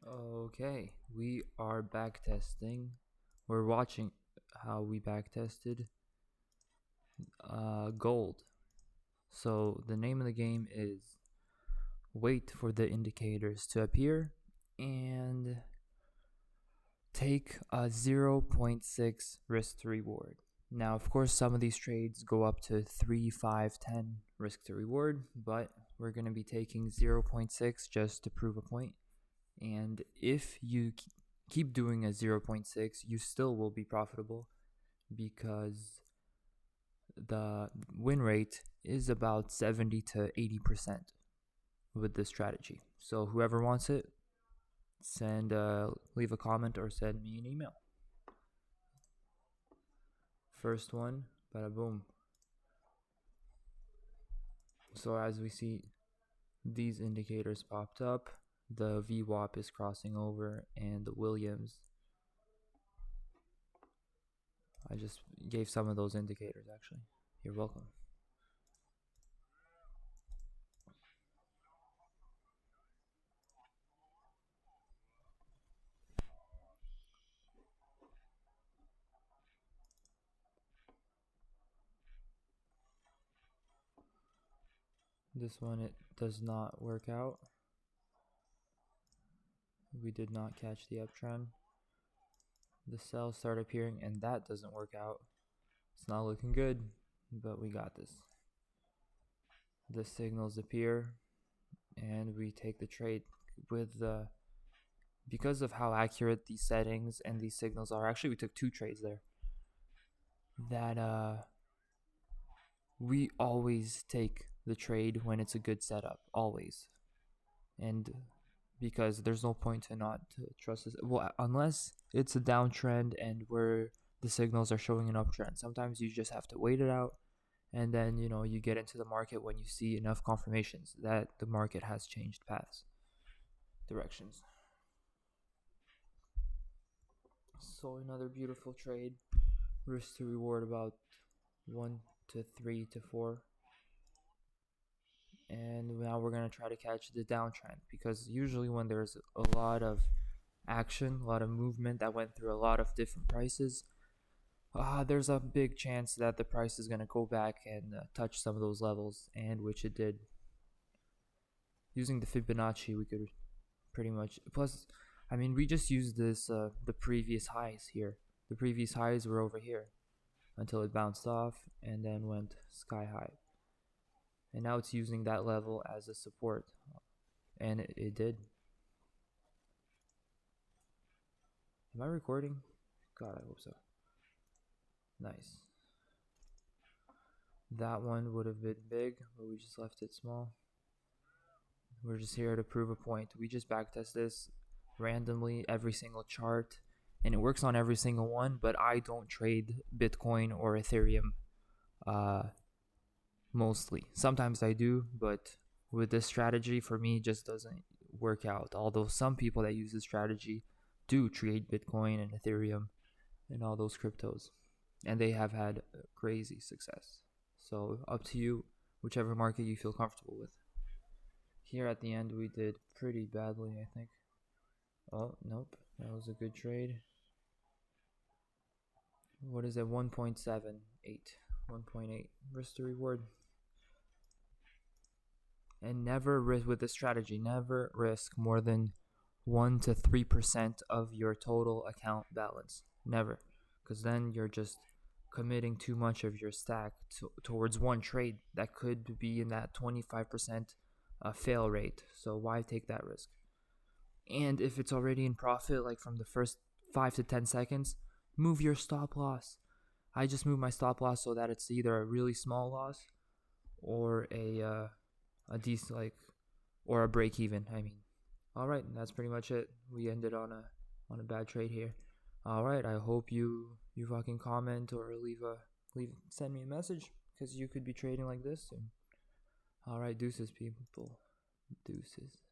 Okay, we are back testing. We're watching how we back tested gold. So the name of the game is wait for the indicators to appear and take a 0.6 risk to reward. Now, of course, some of these trades go up to 3, 5, 10 risk to reward, but we're going to be taking 0.6 just to prove a point. And if you keep doing a 0.6, you still will be profitable because the win rate is about 70 to 80% with this strategy. So whoever wants it, leave a comment or send me an email. First one, bada boom. So as we see, these indicators popped up. The VWAP is crossing over, and the Williams. I just gave some of those indicators actually. You're welcome. This one, it does not work out. We did not catch the uptrend. The cells start appearing and that doesn't work out. It's not looking good, but we got this. The signals appear and we take the trade with because of how accurate these settings and these signals are. Actually, we took 2 trades there. That we always take the trade when it's a good setup, always. And because there's no point to not trust this. Well, unless it's a downtrend and where the signals are showing an uptrend. Sometimes you just have to wait it out, and then you get into the market when you see enough confirmations that the market has changed paths, directions. So another beautiful trade, risk to reward about 1 to 3 to 4. And now we're going to try to catch the downtrend, because usually when there's a lot of action, a lot of movement that went through a lot of different prices, there's a big chance that the price is going to go back and touch some of those levels, and which it did. Using the Fibonacci, we could pretty much, plus, I mean, we just used this, the previous highs here. The previous highs were over here until it bounced off and then went sky high. And now it's using that level as a support, and it did. Am I recording? God, I hope so. Nice. That one would have been big, but we just left it small. We're just here to prove a point. We just backtest this randomly every single chart, and it works on every single one, but I don't trade Bitcoin or Ethereum mostly. Sometimes I do, but with this strategy, for me, just doesn't work out. Although some people that use this strategy do trade Bitcoin and Ethereum and all those cryptos, and they have had crazy success. So up to you, whichever market you feel comfortable with. Here at the end, we did pretty badly, I think. Oh, nope. That was a good trade. What is it? 1.78. 1.8 risk to reward. And never risk with this strategy. Never risk more than 1 to 3% of your total account balance. Never. Because then you're just committing too much of your stack towards one trade that could be in that 25% fail rate. So why take that risk? And if it's already in profit, like from the first 5 to 10 seconds, move your stop loss. I just move my stop loss so that it's either a really small loss or a decent, or a break even. I mean, all right, that's pretty much it. We ended on a bad trade here. All right, I hope you fucking comment or send me a message, because you could be trading like this soon. All right, deuces, people. Deuces.